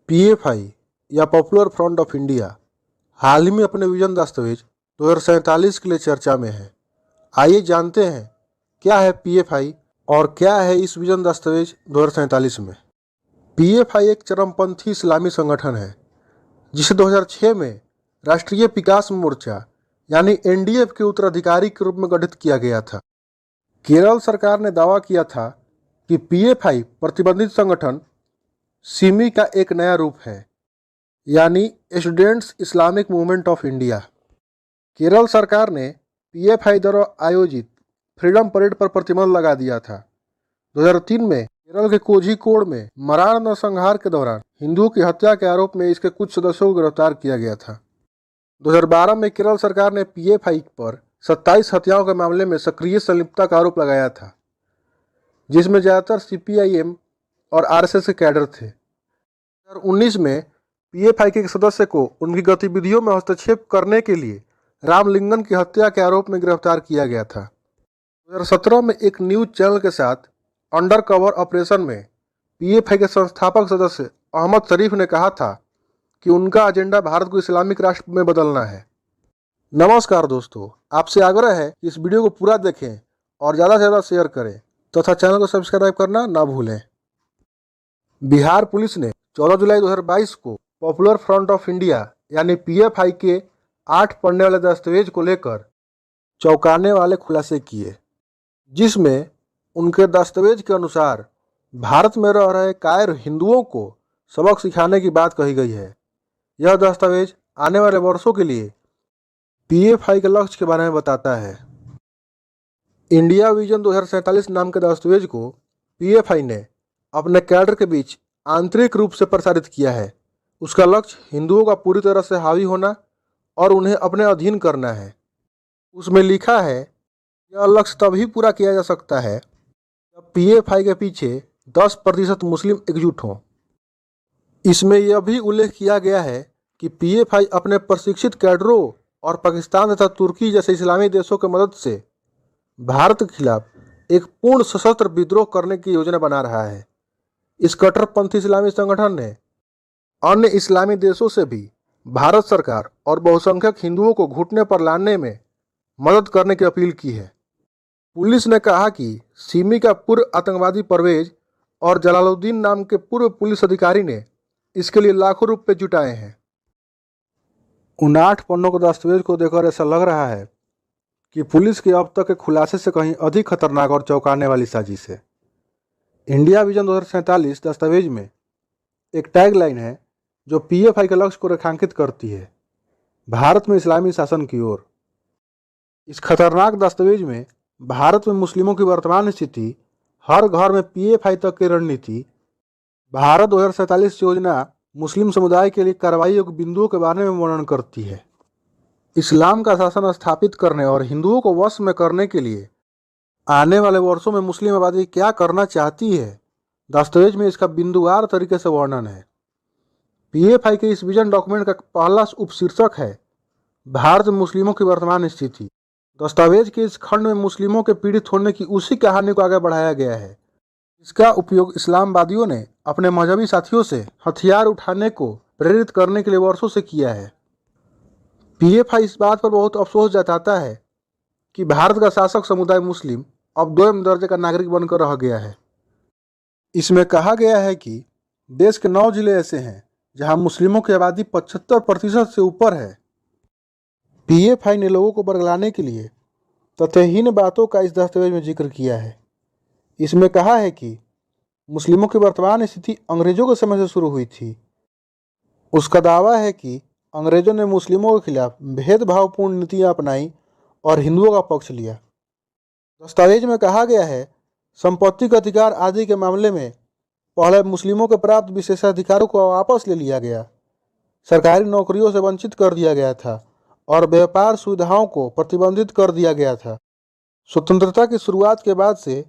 PFI या popular front of India हाल ही में अपने विजन दस्तावेज 2047 के लिए चर्चा में है। आइए जानते हैं क्या है पीएफआई और क्या है इस विजन दस्तावेज 2047 में। पीएफआई एक चरमपंथी इस्लामी संगठन है जिसे 2006 में राष्ट्रीय विकास मोर्चा यानी एनडीएफ के उत्तराधिकारी के रूप में गठित किया गया था। केरल सरकार ने दावा किया था कि पीएफआई प्रतिबंधित संगठन सिमी का एक नया रूप है, यानी students Islamic movement of India. Kerala सरकार ने पीएफआई द्वारा आयोजित फ्रीडम परेड पर प्रतिबंध लगा दिया था। 2003 में केरल के कोझिकोड में मरार नरसंहार के दौरान हिंदुओं की हत्या के आरोप में इसके कुछ सदस्यों को गिरफ्तार किया गया था। 2012 में केरल सरकार ने पीएफआई पर 27 हत्याओं के मामले में सक्रिय संलिप्तता का आरोप लगाया था, जिसमें ज़्यादातर सीपीआईएम और आरएसएस के कैडर थे। 2019 में पीएफआई के एक सदस्य को उनकी गतिविधियों में हस्तक्षेप करने के लिए रामलिंगन की हत्या के आरोप में गिरफ्तार किया गया था। 2017 में एक न्यूज चैनल के साथ अंडर कवर ऑपरेशन में पीएफआई के संस्थापक सदस्य अहमद शरीफ ने कहा था कि उनका एजेंडा भारत को इस्लामिक राष्ट्र में बदलना है। नमस्कार दोस्तों, आपसे आग्रह है कि इस वीडियो को पूरा देखें और ज़्यादा से ज़्यादा शेयर करें तथा चैनल को सब्सक्राइब करना ना भूलें। बिहार पुलिस ने 14 जुलाई 2022 को पॉपुलर फ्रंट ऑफ इंडिया यानी पीएफआई के 8 पन्ने वाले दस्तावेज को लेकर चौंकाने वाले खुलासे किए, जिसमें उनके दस्तावेज के अनुसार भारत में रह रहे कायर हिंदुओं को सबक सिखाने की बात कही गई है। यह दस्तावेज आने वाले वर्षों के लिए पीएफआई के लक्ष्य के बारे में बताता है। इंडिया विजन 2047 नाम के दस्तावेज को पीएफआई ने अपने कैडर के बीच आंतरिक रूप से प्रसारित किया है। उसका लक्ष्य हिंदुओं का पूरी तरह से हावी होना और उन्हें अपने अधीन करना है। उसमें लिखा है, यह लक्ष्य तभी पूरा किया जा सकता है जब पीएफआई के पीछे 10% मुस्लिम एकजुट हों। इसमें यह भी उल्लेख किया गया है कि पीएफआई अपने प्रशिक्षित कैडरों और पाकिस्तान तथा तुर्की जैसे इस्लामी देशों की मदद से भारत के खिलाफ एक पूर्ण सशस्त्र विद्रोह करने की योजना बना रहा है। इस कट्टरपंथी इस्लामी संगठन ने अन्य इस्लामी देशों से भी भारत सरकार और बहुसंख्यक हिंदुओं को घुटने पर लाने में मदद करने की अपील की है। पुलिस ने कहा कि सिमी का पूर्व आतंकवादी परवेज और जलालुद्दीन नाम के पूर्व पुलिस अधिकारी ने इसके लिए लाखों रुपए जुटाए हैं। उन 8 पन्नों के दस्तावेज को देखकर ऐसा लग रहा है कि पुलिस के अब तक के खुलासे से कहीं अधिक खतरनाक और चौंकाने वाली साजिश है। इंडिया विजन 2047 दस्तावेज में एक टैगलाइन है जो पीएफआई के लक्ष्य को रेखांकित करती है, भारत में इस्लामी शासन की ओर। इस खतरनाक दस्तावेज में भारत में मुस्लिमों की वर्तमान स्थिति, हर घर में पीएफआई तक की रणनीति, भारत 2047 योजना मुस्लिम समुदाय के लिए कार्रवाई योग्य बिंदुओं के बारे में वर्णन करती है। इस्लाम का शासन स्थापित करने और हिंदुओं को वश में करने के लिए आने वाले वर्षों में मुस्लिम आबादी क्या करना चाहती है, दस्तावेज में इसका बिंदुवार तरीके से वर्णन है। पीएफआई के इस विजन डॉक्यूमेंट का पहला उपशीर्षक है, भारत में मुस्लिमों की वर्तमान स्थिति। दस्तावेज के इस खंड में मुस्लिमों के पीड़ित होने की उसी कहानी को आगे बढ़ाया गया है। इसका उपयोग इस्लामवादियों ने अपने मजहबी साथियों से हथियार उठाने को प्रेरित करने के लिए वर्षों से किया है। पीएफआई इस बात पर बहुत अफसोस जताता है कि भारत का शासक समुदाय मुस्लिम अब 2 दर्जे का नागरिक बनकर रह गया है। इसमें कहा गया है कि देश के 9 जिले ऐसे हैं जहां मुस्लिमों की आबादी 75% से ऊपर है। पीएफआई ने लोगों को बरगलाने के लिए तथ्यहीन बातों का इस दस्तावेज में जिक्र किया है। इसमें कहा है कि मुस्लिमों की वर्तमान स्थिति अंग्रेजों के समय से शुरू हुई थी। उसका दावा है कि अंग्रेजों ने मुस्लिमों के खिलाफ भेदभावपूर्ण नीतियां अपनाई और हिंदुओं का पक्ष लिया। दस्तावेज में कहा गया है, संपत्ति का अधिकार आदि के मामले में पहले मुस्लिमों के प्राप्त विशेषाधिकारों को वापस ले लिया गया, सरकारी नौकरियों से वंचित कर दिया गया था और व्यापार सुविधाओं को प्रतिबंधित कर दिया गया था। स्वतंत्रता की शुरुआत के बाद से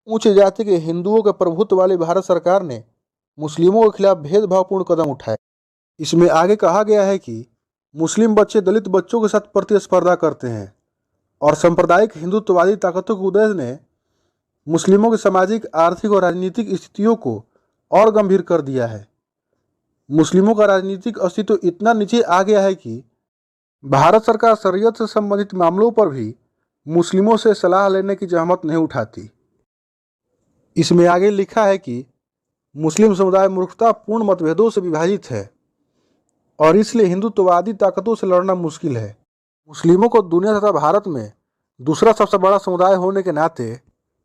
उच्च जाति के हिंदुओं के प्रभुत्व वाली भारत सरकार ने मुस्लिमों के खिलाफ भेदभावपूर्ण कदम उठाए। इसमें आगे कहा गया है कि मुस्लिम बच्चे दलित बच्चों के साथ प्रतिस्पर्धा करते हैं और सांप्रदायिक हिंदुत्ववादी ताकतों के उदय ने मुस्लिमों की सामाजिक, आर्थिक और राजनीतिक स्थितियों को और गंभीर कर दिया है। मुस्लिमों का राजनीतिक अस्तित्व इतना नीचे आ गया है कि भारत सरकार शरीयत से संबंधित मामलों पर भी मुस्लिमों से सलाह लेने की जहमत नहीं उठाती। इसमें आगे लिखा है कि मुस्लिम समुदाय मूर्खतापूर्ण मतभेदों से विभाजित है और इसलिए हिंदुत्ववादी ताकतों से लड़ना मुश्किल है। मुस्लिमों को दुनिया तथा भारत में दूसरा सबसे बड़ा समुदाय होने के नाते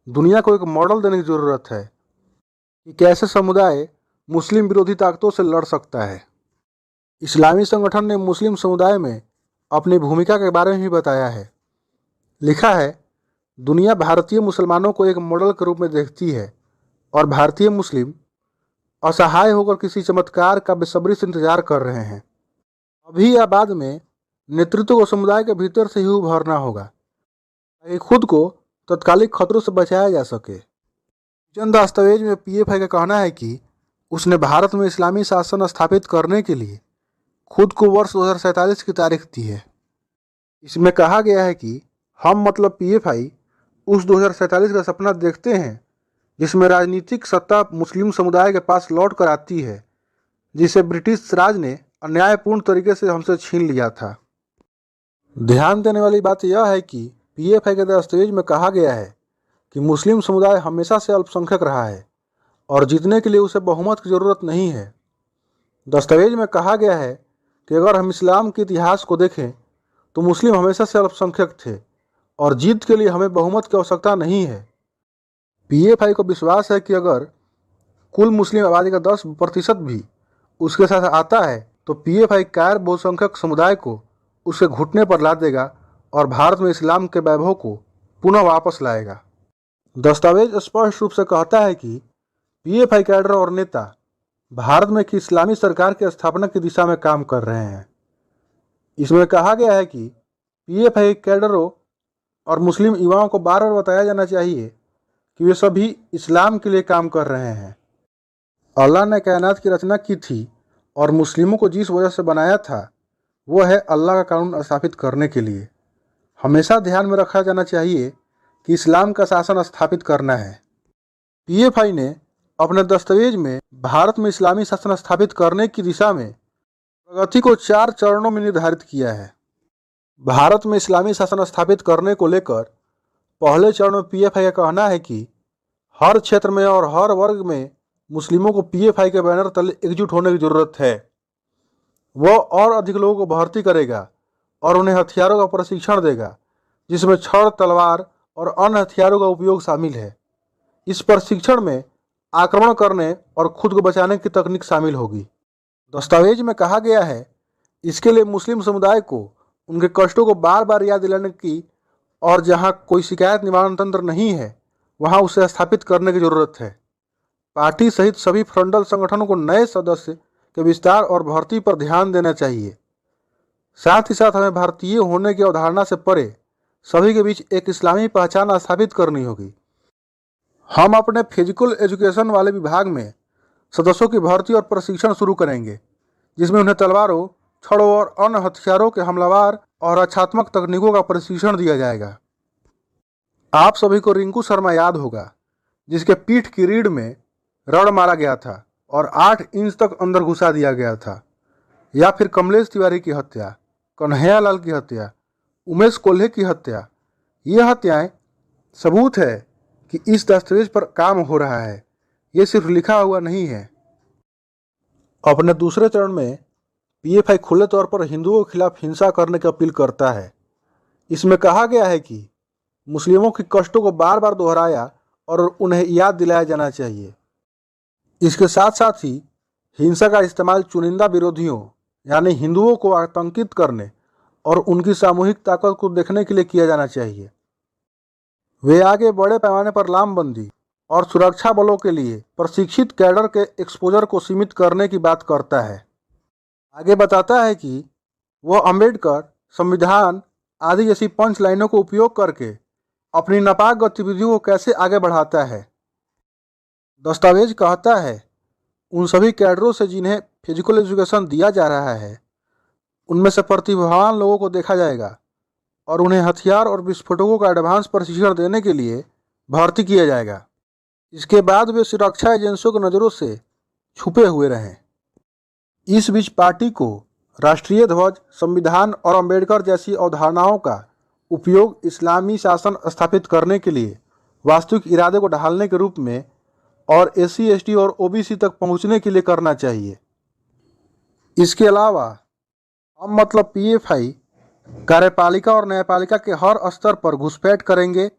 दुनिया को एक मॉडल देने की जरूरत है कि कैसे समुदाय मुस्लिम विरोधी ताकतों से लड़ सकता है। इस्लामी संगठन ने मुस्लिम समुदाय में अपनी भूमिका के बारे में भी बताया है। लिखा है, दुनिया भारतीय मुसलमानों को एक मॉडल के रूप में देखती है और भारतीय मुस्लिम असहाय होकर किसी चमत्कार का बेसब्री से इंतजार कर रहे हैं। अभी या बाद में नेतृत्व को समुदाय के भीतर से ही उभरना होगा ताकि खुद को तत्कालिक खतरों से बचाया जा सके। विजन दस्तावेज में पीएफआई का कहना है कि उसने भारत में इस्लामी शासन स्थापित करने के लिए खुद को वर्ष 2047 की तारीख दी है। इसमें कहा गया है कि हम मतलब पीएफआई उस 2047 का सपना देखते हैं जिसमें राजनीतिक सत्ता मुस्लिम समुदाय के पास लौट कर आती है, जिसे ब्रिटिश राज ने अन्यायपूर्ण तरीके से हमसे छीन लिया था। ध्यान देने वाली बात यह है कि पीएफआई के दस्तावेज में कहा गया है कि मुस्लिम समुदाय हमेशा से अल्पसंख्यक रहा है और जीतने के लिए उसे बहुमत की जरूरत नहीं है। दस्तावेज में कहा गया है कि अगर हम इस्लाम के इतिहास को देखें तो मुस्लिम हमेशा से अल्पसंख्यक थे और जीत के लिए हमें बहुमत की आवश्यकता नहीं है। पीएफआई को विश्वास है कि अगर कुल मुस्लिम आबादी का 10% भी उसके साथ आता है तो पीएफआई कायर बहुसंख्यक समुदाय को उसके घुटने पर ला देगा और भारत में इस्लाम के वैभव को पुनः वापस लाएगा। दस्तावेज स्पष्ट रूप से कहता है कि पीएफआई कैडर और नेता भारत में एक इस्लामी सरकार की स्थापना की दिशा में काम कर रहे हैं। इसमें कहा गया है कि पीएफआई कैडरों और मुस्लिम युवाओं को बार बार बताया जाना चाहिए कि वे सभी इस्लाम के लिए काम कर रहे हैं। अल्लाह ने कायनात की रचना की थी और मुस्लिमों को जिस वजह से बनाया था वो है अल्लाह का कानून स्थापित करने के लिए। हमेशा ध्यान में रखा जाना चाहिए कि इस्लाम का शासन स्थापित करना है। पीएफआई ने अपने दस्तावेज में भारत में इस्लामी शासन स्थापित करने की दिशा में प्रगति को 4 चरणों में निर्धारित किया है। भारत में इस्लामी शासन स्थापित करने को लेकर पहले चरण में पीएफआई का कहना है कि हर क्षेत्र में और हर वर्ग में मुस्लिमों को पीएफआई के बैनर तले एकजुट होने की जरूरत है। वह और अधिक लोगों को भर्ती करेगा और उन्हें हथियारों का प्रशिक्षण देगा, जिसमें छड़, तलवार और अन्य हथियारों का उपयोग शामिल है। इस प्रशिक्षण में आक्रमण करने और खुद को बचाने की तकनीक शामिल होगी। दस्तावेज में कहा गया है, इसके लिए मुस्लिम समुदाय को उनके कष्टों को बार बार याद दिलाने की और जहां कोई शिकायत निवारण तंत्र नहीं है वहां उसे स्थापित करने की जरूरत है। पार्टी सहित सभी फ्रंटल संगठनों को नए सदस्य के विस्तार और भर्ती पर ध्यान देना चाहिए। साथ ही साथ हमें भारतीय होने की अवधारणा से परे सभी के बीच एक इस्लामी पहचान स्थापित करनी होगी। हम अपने फिजिकल एजुकेशन वाले विभाग में सदस्यों की भर्ती और प्रशिक्षण शुरू करेंगे, जिसमें उन्हें तलवारों, छड़ों और अन्य हथियारों के हमलावर और रक्षात्मक तकनीकों का प्रशिक्षण दिया जाएगा। आप सभी को रिंकू शर्मा याद होगा, जिसके पीठ की रीढ़ में रड मारा गया था और 8 इंच तक अंदर घुसा दिया गया था। या फिर कमलेश तिवारी की हत्या, कन्हैया लाल की हत्या, उमेश कोल्हे की हत्या। ये हत्याएं सबूत है कि इस दस्तावेज पर काम हो रहा है, ये सिर्फ लिखा हुआ नहीं है। अपने दूसरे चरण में पीएफआई खुले तौर पर हिंदुओं के खिलाफ हिंसा करने की अपील करता है। इसमें कहा गया है कि मुस्लिमों के कष्टों को बार बार दोहराया और उन्हें याद दिलाया जाना चाहिए। इसके साथ साथ ही हिंसा का इस्तेमाल चुनिंदा विरोधियों यानी हिंदुओं को आतंकित करने और उनकी सामूहिक ताकत को देखने के लिए किया जाना चाहिए। वे आगे बड़े पैमाने पर लामबंदी और सुरक्षा बलों के लिए प्रशिक्षित कैडर के एक्सपोजर को सीमित करने की बात करता है। आगे बताता है कि वह अम्बेडकर, संविधान आदि जैसी पंच लाइनों को उपयोग करके अपनी नापाक गतिविधियों को कैसे आगे बढ़ाता है। दस्तावेज कहता है, उन सभी कैडरों से जिन्हें फिजिकल एजुकेशन दिया जा रहा है, उनमें से प्रतिभावान लोगों को देखा जाएगा और उन्हें हथियार और विस्फोटकों का एडवांस प्रशिक्षण देने के लिए भर्ती किया जाएगा। इसके बाद वे सुरक्षा एजेंसियों की नज़रों से छुपे हुए रहें। इस बीच पार्टी को राष्ट्रीय ध्वज, संविधान और अंबेडकर जैसी अवधारणाओं का उपयोग इस्लामी शासन स्थापित करने के लिए वास्तविक इरादे को ढालने के रूप में और एससी, एसटी और ओबीसी तक पहुंचने के लिए करना चाहिए। इसके अलावा हम मतलब पीएफआई कार्यपालिका और न्यायपालिका के हर स्तर पर घुसपैठ करेंगे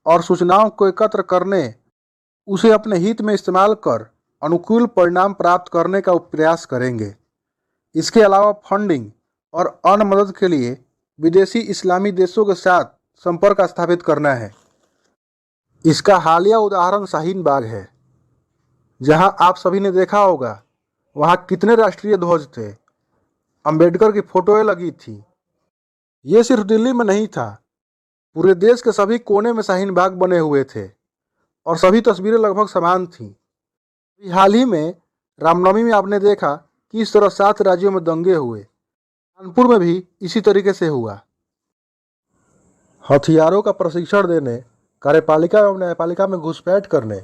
और सूचनाओं को एकत्र करने, उसे अपने हित में इस्तेमाल कर अनुकूल परिणाम प्राप्त करने का प्रयास करेंगे। इसके अलावा फंडिंग और अन्य मदद के लिए विदेशी इस्लामी देशों के साथ संपर्क स्थापित करना है। इसका हालिया उदाहरण शाहीन बाग है, जहां आप सभी ने देखा होगा वहां कितने राष्ट्रीय ध्वज थे, अंबेडकर की फोटोएं लगी थी। ये सिर्फ दिल्ली में नहीं था, पूरे देश के सभी कोने में शाहीन बाग बने हुए थे और सभी तस्वीरें लगभग समान थीं। हाल ही में रामनवमी में आपने देखा कि इस तरह 7 राज्यों में दंगे हुए। कानपुर में भी इसी तरीके से हुआ। हथियारों का प्रशिक्षण देने, कार्यपालिका एवं न्यायपालिका में घुसपैठ करने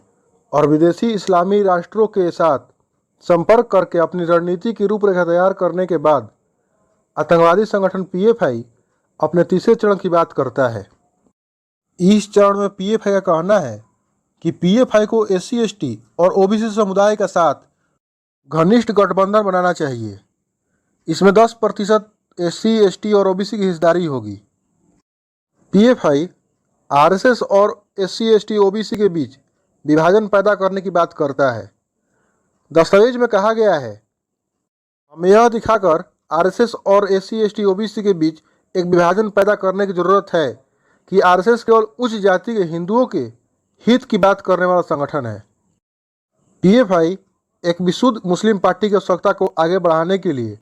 और विदेशी इस्लामी राष्ट्रों के साथ संपर्क करके अपनी रणनीति की रूपरेखा तैयार करने के बाद आतंकवादी संगठन पीएफआई अपने तीसरे चरण की बात करता है। इस चरण में पीएफआई का कहना है कि पीएफआई को एससी, एसटी और ओबीसी समुदाय के साथ घनिष्ठ गठबंधन बनाना चाहिए। इसमें 10% एससी, एसटी और ओबीसी की हिस्सेदारी होगी। पीएफआई आरएसएस और एससी, एसटी, ओबीसी के बीच विभाजन पैदा करने की बात करता है। दस्तावेज में कहा गया है, हमें यह दिखाकर आरएसएस और एससी, एसटी, ओबीसी के बीच एक विभाजन पैदा करने की जरूरत है कि आरएसएस केवल उच्च जाति के हिंदुओं के हित की बात करने वाला संगठन है। पीएफआई एक विशुद्ध मुस्लिम पार्टी की आवश्यकता को आगे बढ़ाने के लिए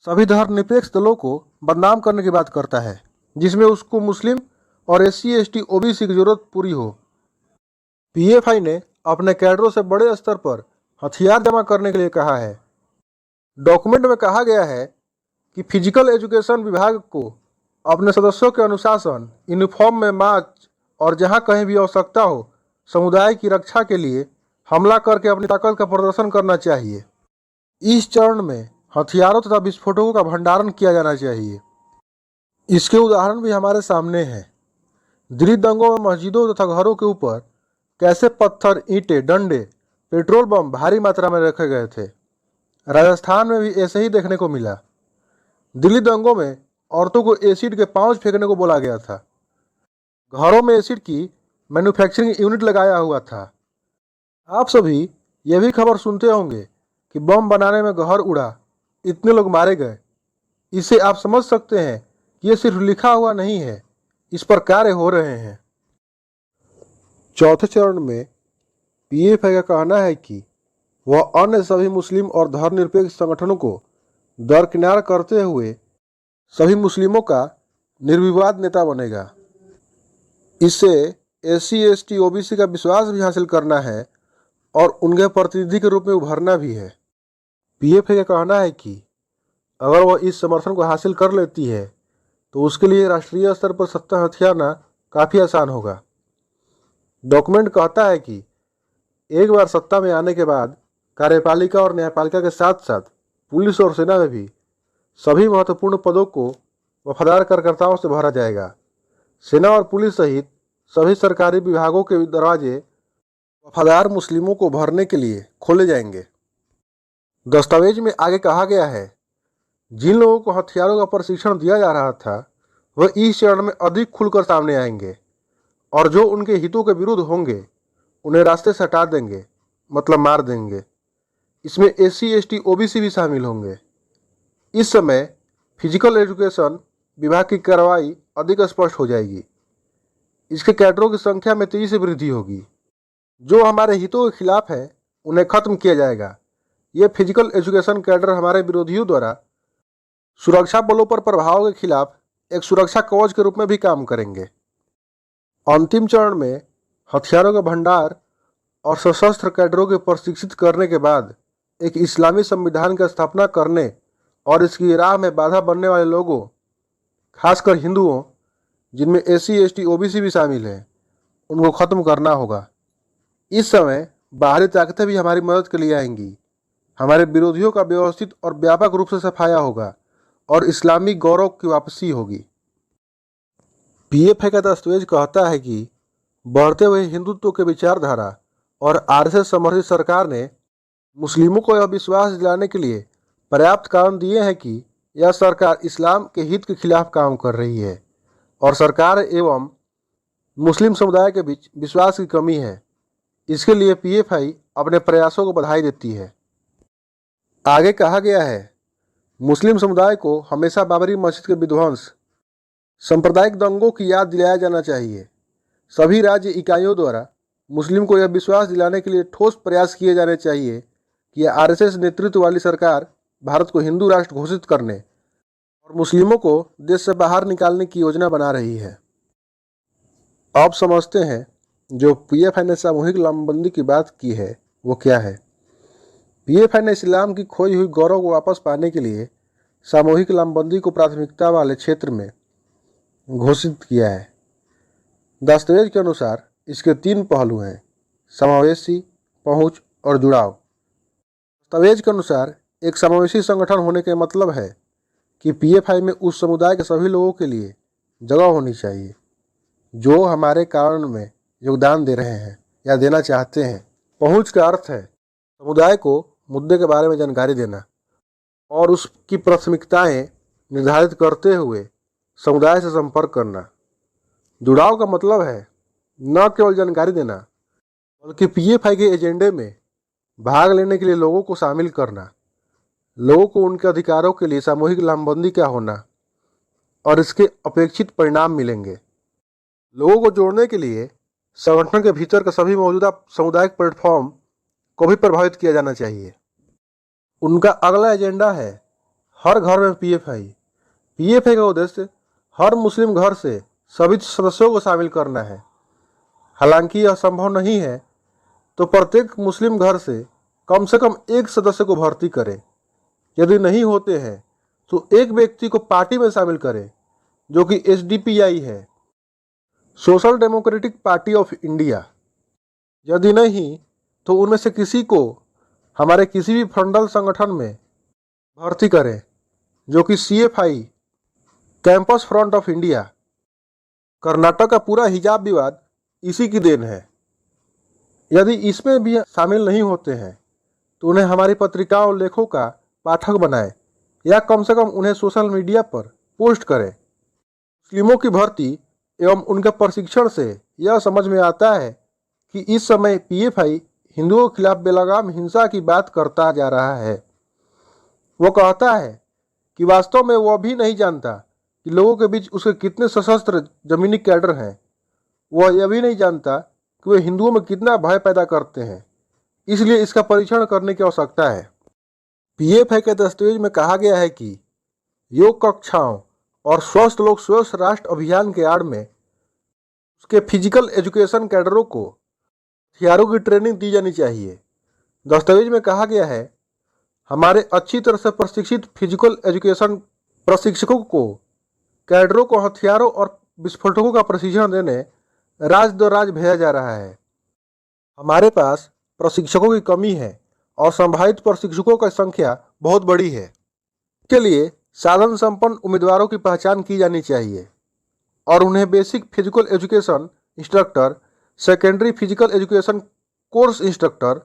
सभी धर्मनिरपेक्ष दलों को बदनाम करने की बात करता है, जिसमें उसको मुस्लिम और एससी, एसटी, ओबीसी की जरूरत पूरी हो। पीएफआई ने अपने कैडरों से बड़े स्तर पर हथियार जमा करने के लिए कहा है। डॉक्यूमेंट में कहा गया है कि फिजिकल एजुकेशन विभाग को अपने सदस्यों के अनुशासन, यूनिफॉर्म में मार्च और जहां कहीं भी आवश्यकता हो समुदाय की रक्षा के लिए हमला करके अपनी ताकत का प्रदर्शन करना चाहिए। इस चरण में हथियारों तथा विस्फोटकों का भंडारण किया जाना चाहिए। इसके उदाहरण भी हमारे सामने हैं। दिल्ली दंगों में मस्जिदों तथा घरों के ऊपर कैसे पत्थर, ईंटें, डंडे, पेट्रोल बम भारी मात्रा में रखे गए थे। राजस्थान में भी ऐसे ही देखने को मिला। दिल्ली दंगों में औरतों को एसिड के पाउच फेंकने को बोला गया था। घरों में एसिड की मैन्युफैक्चरिंग यूनिट लगाया हुआ था। आप सभी ये भी खबर सुनते होंगे कि बम बनाने में घर उड़ा, इतने लोग मारे गए। इससे आप समझ सकते हैं कि ये सिर्फ लिखा हुआ नहीं है, इस पर कार्य हो रहे हैं। चौथे चरण में पीएफआई का कहना है कि वह अन्य सभी मुस्लिम और धर्मनिरपेक्ष संगठनों को दरकिनार करते हुए सभी मुस्लिमों का निर्विवाद नेता बनेगा। इससे एससी, एसटी, ओबीसी का विश्वास भी हासिल करना है और उनके प्रतिनिधि के रूप में उभरना भी है। पीएफआई का कहना है कि अगर वह इस समर्थन को हासिल कर लेती है तो उसके लिए राष्ट्रीय स्तर पर सत्ता हथियाना काफ़ी आसान होगा। डॉक्यूमेंट कहता है कि एक बार सत्ता में आने के बाद कार्यपालिका और न्यायपालिका के साथ साथ पुलिस और सेना में भी सभी महत्वपूर्ण पदों को वफादार कार्यकर्ताओं से भरा जाएगा। सेना और पुलिस सहित सभी सरकारी विभागों के दरवाजे वफादार मुस्लिमों को भरने के लिए खोले जाएंगे। दस्तावेज में आगे कहा गया है, जिन लोगों को हथियारों का प्रशिक्षण दिया जा रहा था वह इस चरण में अधिक खुलकर सामने आएंगे और जो उनके हितों के विरुद्ध होंगे उन्हें रास्ते से हटा देंगे, मतलब मार देंगे। इसमें एससी, एसटी, ओबीसी भी शामिल होंगे। इस समय फिजिकल एजुकेशन विभाग की कार्रवाई अधिक स्पष्ट हो जाएगी। इसके कैडरों की संख्या में तेजी से वृद्धि होगी। जो हमारे हितों के खिलाफ है उन्हें खत्म किया जाएगा। ये फिजिकल एजुकेशन कैडर हमारे विरोधियों द्वारा सुरक्षा बलों पर प्रभाव के खिलाफ एक सुरक्षा कवच के रूप में भी काम करेंगे। अंतिम चरण में हथियारों का भंडार और सशस्त्र कैडरों को प्रशिक्षित करने के बाद एक इस्लामी संविधान की स्थापना करने और इसकी राह में बाधा बनने वाले लोगों, खासकर हिंदुओं जिनमें एससी, एसटी, ओबीसी भी शामिल हैं, उनको ख़त्म करना होगा। इस समय बाहरी ताकतें भी हमारी मदद के लिए आएंगी। हमारे विरोधियों का व्यवस्थित और व्यापक रूप से सफाया होगा और इस्लामी गौरव की वापसी होगी। पीएफआई का दस्तावेज कहता है कि बढ़ते हुए हिंदुत्व के विचारधारा और आरएसएस समर्थित सरकार ने मुस्लिमों को यह विश्वास दिलाने के लिए पर्याप्त कारण दिए हैं कि यह सरकार इस्लाम के हित के खिलाफ काम कर रही है और सरकार एवं मुस्लिम समुदाय के बीच विश्वास की कमी है। इसके लिए पीएफआई अपने प्रयासों को बधाई देती है। आगे कहा गया है, मुस्लिम समुदाय को हमेशा बाबरी मस्जिद के विध्वंस, सांप्रदायिक दंगों की याद दिलाया जाना चाहिए। सभी राज्य इकाइयों द्वारा मुस्लिम को यह विश्वास दिलाने के लिए ठोस प्रयास किए जाने चाहिए कि आरएसएस नेतृत्व वाली सरकार भारत को हिंदू राष्ट्र घोषित करने और मुस्लिमों को देश से बाहर निकालने की योजना बना रही है। अब समझते हैं जो पीएफआई ने सामूहिक लामबंदी की बात की है वो क्या है। पीएफआई ने इस्लाम की खोई हुई गौरव को वापस पाने के लिए सामूहिक लामबंदी को प्राथमिकता वाले क्षेत्र में घोषित किया है। दस्तावेज के अनुसार इसके 3 पहलू हैं: समावेशी, पहुंच और जुड़ाव। दस्तावेज के अनुसार एक समावेशी संगठन होने के मतलब है कि पीएफआई में उस समुदाय के सभी लोगों के लिए जगह होनी चाहिए जो हमारे कारण में योगदान दे रहे हैं या देना चाहते हैं। पहुंच का अर्थ है समुदाय को मुद्दे के बारे में जानकारी देना और उसकी प्राथमिकताएं निर्धारित करते हुए समुदाय से संपर्क करना। जुड़ाव का मतलब है न केवल जानकारी देना बल्कि पीएफआई के एजेंडे में भाग लेने के लिए लोगों को शामिल करना, लोगों को उनके अधिकारों के लिए सामूहिक लामबंदी क्या होना और इसके अपेक्षित परिणाम मिलेंगे। लोगों को जोड़ने के लिए संगठन के भीतर के सभी मौजूदा सामुदायिक प्लेटफॉर्म को भी प्रभावित किया जाना चाहिए। उनका अगला एजेंडा है हर घर में पीएफआई। पीएफआई का उद्देश्य हर मुस्लिम घर से सभी सदस्यों को शामिल करना है। हालांकि यह संभव नहीं है तो प्रत्येक मुस्लिम घर से कम एक सदस्य को भर्ती करें। यदि नहीं होते हैं तो एक व्यक्ति को पार्टी में शामिल करें जो कि एसडीपीआई है, social democratic party of India. यदि नहीं तो उनमें से किसी को हमारे किसी भी फ्रंटल संगठन में भर्ती करें जो कि CFI, campus front of India. Karnataka का पूरा हिजाब विवाद इसी की देन है। यदि इसमें भी शामिल नहीं होते हैं तो उन्हें हमारी पत्रिकाओं लेखों का पाठक बनाएं या कम से कम उन्हें सोशल मीडिया पर पोस्ट करें। मुस्लिमों की भर्ती एवं उनके प्रशिक्षण से यह समझ में आता है कि इस समय पीएफआई हिंदुओं के खिलाफ बेलगाम हिंसा की बात करता जा रहा है। वो कहता है कि वास्तव में वह भी नहीं जानता कि लोगों के बीच उसके कितने सशस्त्र जमीनी कैडर हैं। वह यह भी नहीं जानता कि वे हिंदुओं में कितना भय पैदा करते हैं। इसलिए इसका परीक्षण करने की आवश्यकता है। पीएफआई के दस्तावेज में कहा गया है कि योग कक्षाओं और स्वस्थ लोग स्वस्थ राष्ट्र अभियान के आड़ में उसके फिजिकल एजुकेशन कैडरों को हथियारों की ट्रेनिंग दी जानी चाहिए। दस्तावेज में कहा गया है, हमारे अच्छी तरह से प्रशिक्षित फिजिकल एजुकेशन प्रशिक्षकों को कैडरों को हथियारों और विस्फोटकों का प्रशिक्षण देने राज्य दर राज्य भेजा जा रहा है। हमारे पास प्रशिक्षकों की कमी है और संभावित प्रशिक्षकों की संख्या बहुत बड़ी है। इसके लिए साधन संपन्न उम्मीदवारों की पहचान की जानी चाहिए और उन्हें basic physical education instructor, secondary physical education course instructor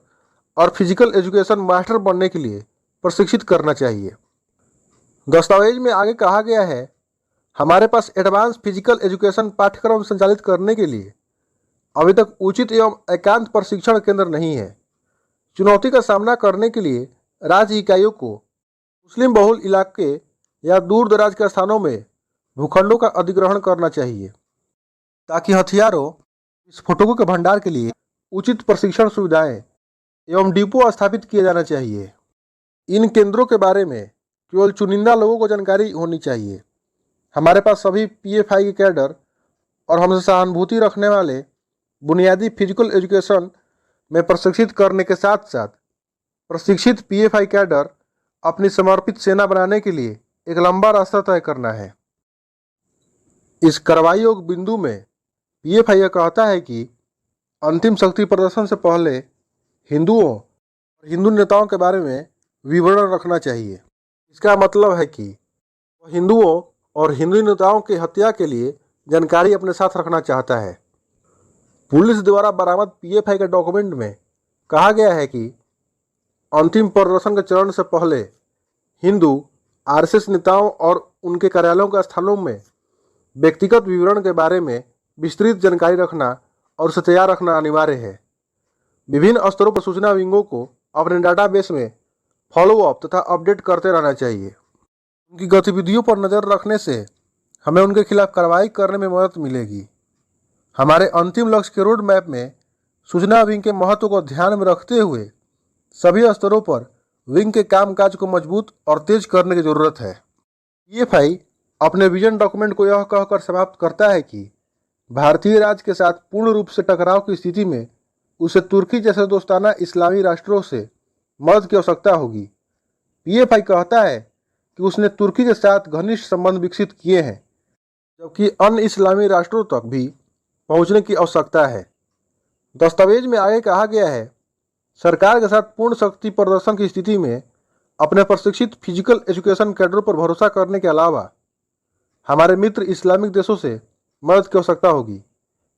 और फिजिकल एजुकेशन मास्टर बनने के लिए प्रशिक्षित करना चाहिए। दस्तावेज में आगे कहा गया है, हमारे पास एडवांस फिजिकल एजुकेशन पाठ्यक्रम संचालित करने के लिए अभी तक उचित एवं एकांत प्रशिक्षण केंद्र नहीं है। चुनौती का सामना करने के लिए राज्य इकाइयों को मुस्लिम बहुल इलाके या दूर दराज के स्थानों में भूखंडों का अधिग्रहण करना चाहिए ताकि हथियारों, विस्फोटकों के भंडार के लिए उचित प्रशिक्षण सुविधाएं एवं डिपो स्थापित किए जाना चाहिए। इन केंद्रों के बारे में केवल चुनिंदा लोगों को जानकारी होनी चाहिए। हमारे पास सभी पीएफआई के कैडर और हमसे सहानुभूति रखने वाले बुनियादी फिजिकल एजुकेशन में प्रशिक्षित करने के साथ साथ प्रशिक्षित पीएफआई कैडर अपनी समर्पित सेना बनाने के लिए एक लंबा रास्ता तय करना है। इस कार्रवाई योग बिंदु में पीएफआई यह कहता है कि अंतिम शक्ति प्रदर्शन से पहले हिंदुओं और हिंदू नेताओं के बारे में विवरण रखना चाहिए। इसका मतलब है कि वह हिंदुओं और हिंदू नेताओं की हत्या के लिए जानकारी अपने साथ रखना चाहता है। पुलिस द्वारा बरामद पीएफआई के डॉक्यूमेंट में कहा गया है कि अंतिम प्रदर्शन के चरण से पहले हिंदू आरएसएस नेताओं और उनके कार्यालयों के स्थानों में व्यक्तिगत विवरण के बारे में विस्तृत जानकारी रखना और उसे तैयार रखना अनिवार्य है। विभिन्न स्तरों पर सूचना विंगों को अपने डाटाबेस में फॉलोअप तथा अपडेट करते रहना चाहिए। उनकी गतिविधियों पर नज़र रखने से हमें उनके खिलाफ कार्रवाई करने में मदद मिलेगी। हमारे अंतिम लक्ष्य के रोड मैप में सूचना विंग के महत्व को ध्यान में रखते हुए सभी स्तरों पर विंग के कामकाज को मजबूत और तेज करने की जरूरत है। पीएफआई अपने विजन डॉक्यूमेंट को यह कहकर समाप्त करता है कि भारतीय राज्य के साथ पूर्ण रूप से टकराव की स्थिति में उसे तुर्की जैसे दोस्ताना इस्लामी राष्ट्रों से मदद की आवश्यकता होगी। पीएफआई कहता है कि उसने तुर्की के साथ घनिष्ठ संबंध विकसित किए हैं, जबकि अन्य इस्लामी राष्ट्रों तक भी पहुंचने की आवश्यकता है। दस्तावेज में आगे कहा गया है, सरकार के साथ पूर्ण शक्ति प्रदर्शन की स्थिति में अपने प्रशिक्षित फिजिकल एजुकेशन कैडरों पर भरोसा करने के अलावा हमारे मित्र इस्लामिक देशों से मदद की आवश्यकता होगी।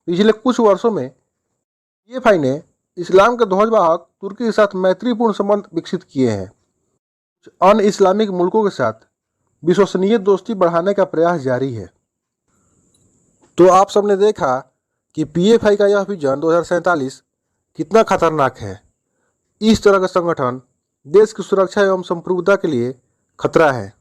पिछले कुछ वर्षों में पीएफआई ने इस्लाम के ध्वजवाहक तुर्की के साथ मैत्रीपूर्ण संबंध विकसित किए हैं। कुछ अन्य इस्लामिक मुल्कों के साथ विश्वसनीय दोस्ती बढ़ाने का प्रयास जारी है। तो आप सबने देखा कि पीएफआई का यह विजन 2047 कितना खतरनाक है। इस तरह का संगठन देश की सुरक्षा एवं संप्रभुता के लिए खतरा है।